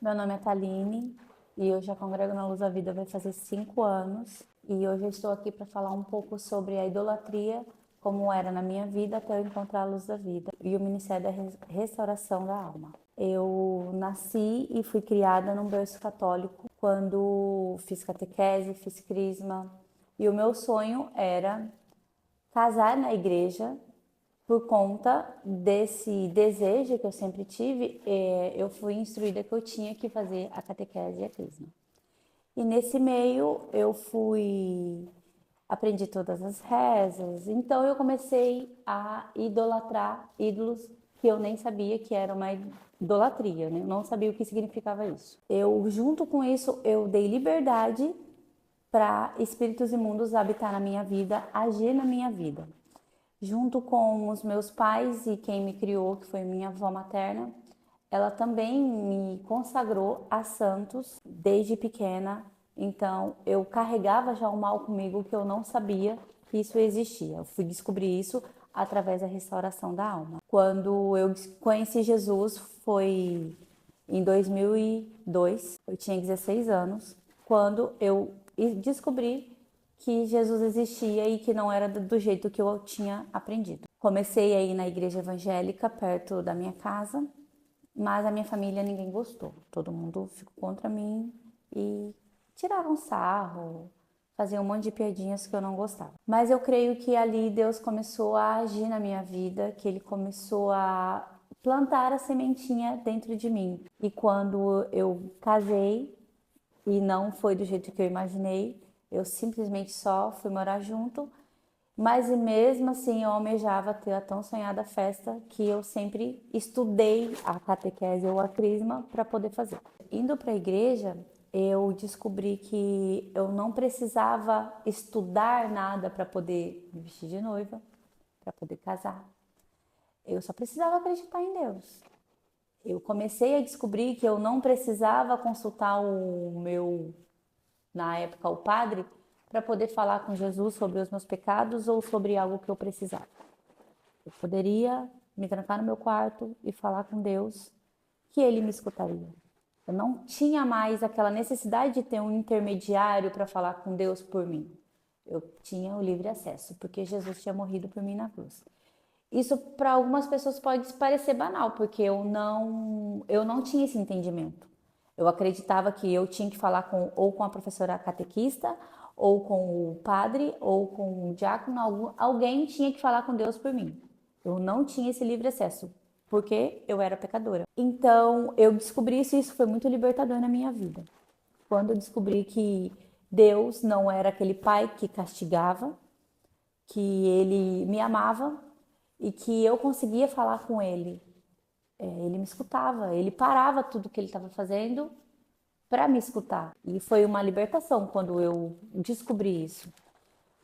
Meu nome é Thaline e eu já congrego na Luz da Vida vai fazer 5 anos. E hoje eu estou aqui para falar um pouco sobre a idolatria, como era na minha vida até eu encontrar a Luz da Vida e o Ministério da Restauração da Alma. Eu nasci e fui criada num berço católico quando fiz catequese, fiz crisma. E o meu sonho era casar na igreja. Por conta desse desejo que eu sempre tive, eu fui instruída que eu tinha que fazer a catequese e a crisma. E nesse meio aprendi todas as rezas, então eu comecei a idolatrar ídolos que eu nem sabia que era uma idolatria, né? Eu não sabia o que significava isso. Junto com isso, eu dei liberdade para espíritos imundos habitar na minha vida, agir na minha vida. Junto com os meus pais e quem me criou, que foi minha avó materna, ela também me consagrou a santos desde pequena. Então, eu carregava já o mal comigo que eu não sabia que isso existia. Eu fui descobrir isso através da restauração da alma. Quando eu conheci Jesus foi em 2002, eu tinha 16 anos, quando eu descobri que Jesus existia e que não era do jeito que eu tinha aprendido. Comecei a ir na igreja evangélica perto da minha casa, mas a minha família ninguém gostou. Todo mundo ficou contra mim e tiravam sarro, faziam um monte de piadinhas que eu não gostava. Mas eu creio que ali Deus começou a agir na minha vida, que Ele começou a plantar a sementinha dentro de mim. E quando eu casei, e não foi do jeito que eu imaginei, eu simplesmente só fui morar junto, mas e mesmo assim eu almejava ter a tão sonhada festa que eu sempre estudei a catequese ou a crisma para poder fazer. Indo para a igreja, eu descobri que eu não precisava estudar nada para poder me vestir de noiva, para poder casar. Eu só precisava acreditar em Deus. Eu comecei a descobrir que eu não precisava consultar na época, o padre, para poder falar com Jesus sobre os meus pecados ou sobre algo que eu precisava. Eu poderia me trancar no meu quarto e falar com Deus, que Ele me escutaria. Eu não tinha mais aquela necessidade de ter um intermediário para falar com Deus por mim. Eu tinha o livre acesso, porque Jesus tinha morrido por mim na cruz. Isso para algumas pessoas pode parecer banal, porque eu não tinha esse entendimento. Eu acreditava que eu tinha que falar ou com a professora catequista, ou com o padre, ou com o diácono, alguém tinha que falar com Deus por mim. Eu não tinha esse livre acesso, porque eu era pecadora. Então, eu descobri isso e isso foi muito libertador na minha vida. Quando eu descobri que Deus não era aquele pai que castigava, que ele me amava e que eu conseguia falar com ele. Ele me escutava, ele parava tudo que ele estava fazendo para me escutar. E foi uma libertação quando eu descobri isso.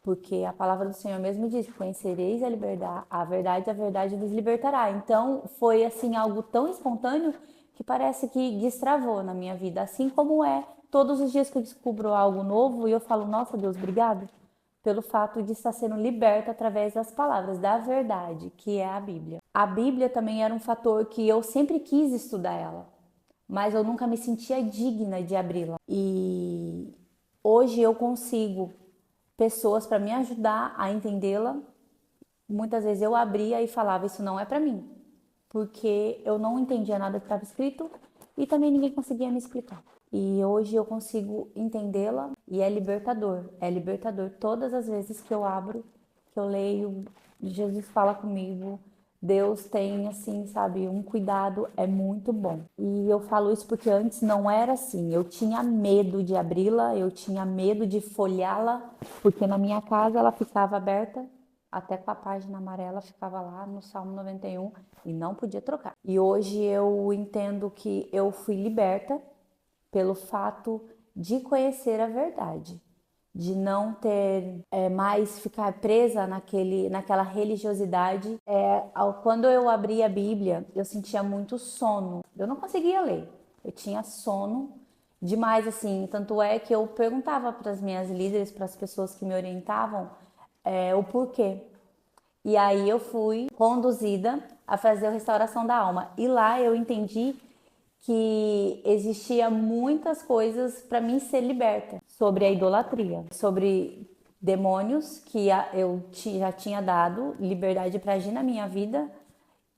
Porque a palavra do Senhor mesmo diz: conhecereis a verdade vos libertará. Então foi assim algo tão espontâneo que parece que destravou na minha vida. Assim como é todos os dias que eu descubro algo novo e eu falo: nossa Deus, obrigado pelo fato de estar sendo liberta através das palavras da verdade, que é a Bíblia. A Bíblia também era um fator que eu sempre quis estudar ela, mas eu nunca me sentia digna de abri-la. E hoje eu consigo pessoas para me ajudar a entendê-la. Muitas vezes eu abria e falava: isso não é para mim, porque eu não entendia nada que estava escrito e também ninguém conseguia me explicar. E hoje eu consigo entendê-la e é libertador. É libertador todas as vezes que eu abro, que eu leio, Jesus fala comigo. Deus tem, assim, sabe, um cuidado, é muito bom. E eu falo isso porque antes não era assim. Eu tinha medo de abri-la, eu tinha medo de folhá-la, porque na minha casa ela ficava aberta até com a página amarela, ficava lá no Salmo 91 e não podia trocar. E hoje eu entendo que eu fui liberta pelo fato de conhecer a verdade, de não ter mais ficar presa naquela religiosidade. Quando eu abri a Bíblia, eu sentia muito sono. Eu não conseguia ler. Eu tinha sono demais, assim. Tanto é que eu perguntava para as minhas líderes, para as pessoas que me orientavam, o porquê. E aí eu fui conduzida a fazer a restauração da alma. E lá eu entendi que existia muitas coisas para mim ser liberta sobre a idolatria, sobre demônios que eu já tinha dado liberdade para agir na minha vida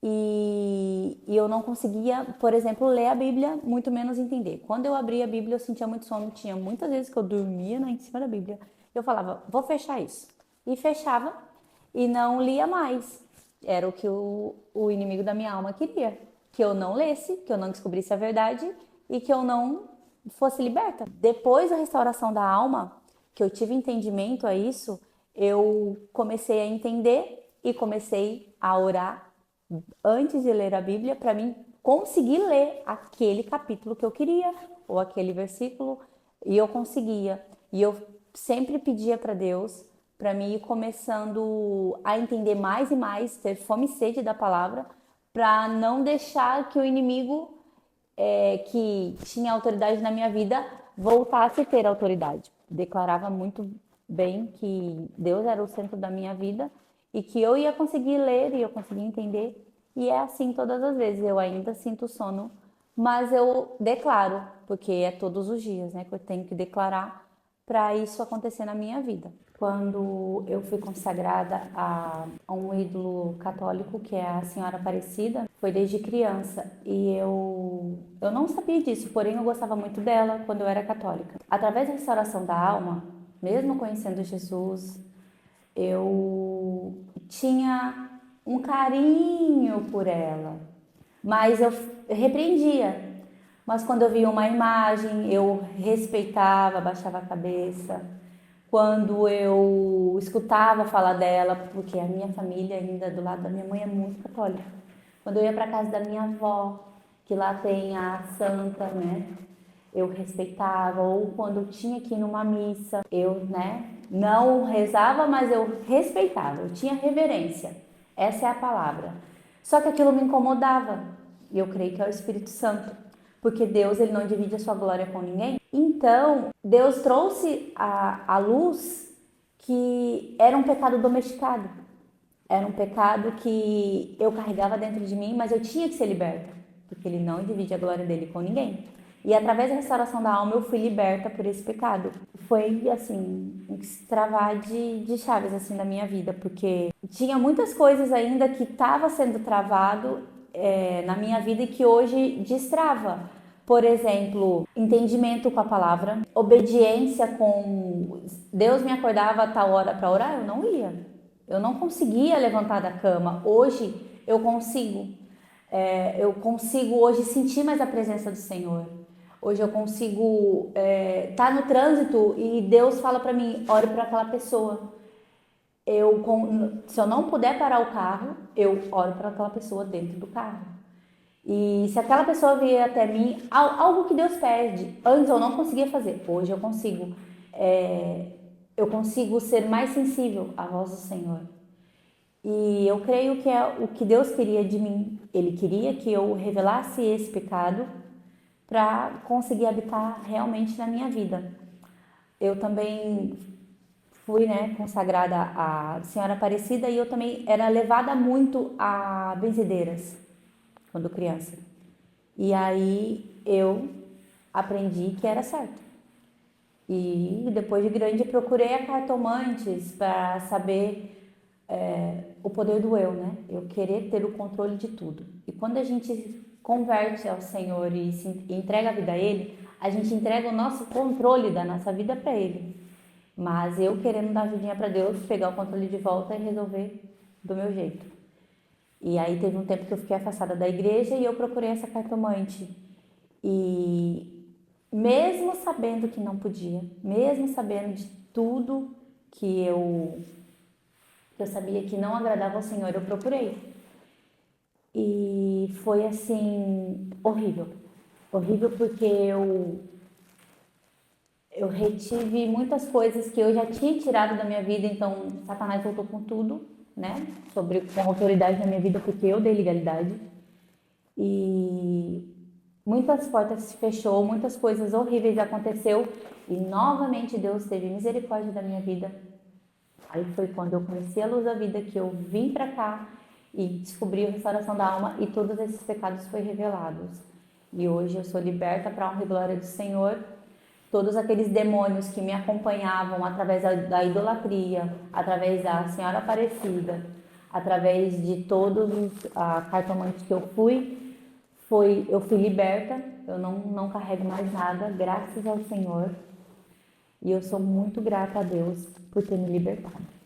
e eu não conseguia, por exemplo, ler a Bíblia, muito menos entender. Quando eu abria a Bíblia, eu sentia muito sono. Tinha muitas vezes que eu dormia em cima da Bíblia. Eu falava, vou fechar isso. E fechava e não lia mais. Era o que o inimigo da minha alma queria. Que eu não lesse, que eu não descobrisse a verdade e que eu não fosse liberta. Depois da restauração da alma, que eu tive entendimento a isso, eu comecei a entender e comecei a orar antes de ler a Bíblia para mim conseguir ler aquele capítulo que eu queria ou aquele versículo e eu conseguia. E eu sempre pedia para Deus para mim ir começando a entender mais e mais, ter fome e sede da palavra, para não deixar que o inimigo que tinha autoridade na minha vida voltasse a ter autoridade. Declarava muito bem que Deus era o centro da minha vida e que eu ia conseguir ler e eu conseguia entender. E é assim todas as vezes. Eu ainda sinto sono, mas eu declaro, porque é todos os dias, né, que eu tenho que declarar para isso acontecer na minha vida. Quando eu fui consagrada a um ídolo católico, que é a Senhora Aparecida, foi desde criança. E eu não sabia disso, porém eu gostava muito dela quando eu era católica. Através da restauração da alma, mesmo conhecendo Jesus, eu tinha um carinho por ela, mas eu repreendia. Mas quando eu via uma imagem, eu respeitava, baixava a cabeça. Quando eu escutava falar dela, porque a minha família ainda do lado da minha mãe é muito católica. Quando eu ia para casa da minha avó, que lá tem a santa, né? Eu respeitava, ou quando eu tinha que ir numa missa, eu, né, não rezava, mas eu respeitava, eu tinha reverência. Essa é a palavra. Só que aquilo me incomodava, e eu creio que é o Espírito Santo, porque Deus ele não divide a sua glória com ninguém. Então, Deus trouxe a luz que era um pecado domesticado. Era um pecado que eu carregava dentro de mim, mas eu tinha que ser liberta, porque ele não divide a glória dele com ninguém. E através da restauração da alma eu fui liberta por esse pecado. Foi assim, um extravar de chaves assim da minha vida, porque tinha muitas coisas ainda que estava sendo travado na minha vida e que hoje destrava. Por exemplo, entendimento com a palavra, obediência com Deus me acordava a tal hora para orar, eu não ia. Eu não conseguia levantar da cama. Hoje eu consigo. Eu consigo hoje sentir mais a presença do Senhor. Hoje eu consigo estar no trânsito e Deus fala para mim, ore para aquela pessoa. Se eu não puder parar o carro, eu oro para aquela pessoa dentro do carro. E se aquela pessoa vier até mim, algo que Deus pede, antes eu não conseguia fazer, hoje eu consigo. Eu consigo ser mais sensível à voz do Senhor. E eu creio que é o que Deus queria de mim. Ele queria que eu revelasse esse pecado para conseguir habitar realmente na minha vida. Eu também fui, né, consagrada à Senhora Aparecida e eu também era levada muito a benzedeiras quando criança. E aí eu aprendi que era certo. E depois de grande procurei a cartomantes para saber o poder do eu, né? Eu querer ter o controle de tudo. E quando a gente converte ao Senhor e entrega a vida a Ele, a gente entrega o nosso controle da nossa vida para Ele. Mas eu querendo dar ajudinha para Deus, pegar o controle de volta e resolver do meu jeito. E aí teve um tempo que eu fiquei afastada da igreja e eu procurei essa cartomante. E mesmo sabendo que não podia, mesmo sabendo de tudo que eu sabia que não agradava ao Senhor, eu procurei. E foi assim, horrível. Horrível porque eu retive muitas coisas que eu já tinha tirado da minha vida, então Satanás voltou com tudo, né? Com autoridade na minha vida porque eu dei legalidade. E muitas portas se fechou, muitas coisas horríveis aconteceu e novamente Deus teve misericórdia da minha vida. Aí foi quando eu conheci a luz da vida que eu vim para cá e descobri a restauração da alma e todos esses pecados foram revelados. E hoje eu sou liberta para a honra e glória do Senhor. Todos aqueles demônios que me acompanhavam através da idolatria, através da Senhora Aparecida, através de todos os cartomantes que eu fui, eu fui liberta. Eu não carrego mais nada, graças ao Senhor. E eu sou muito grata a Deus por ter me libertado.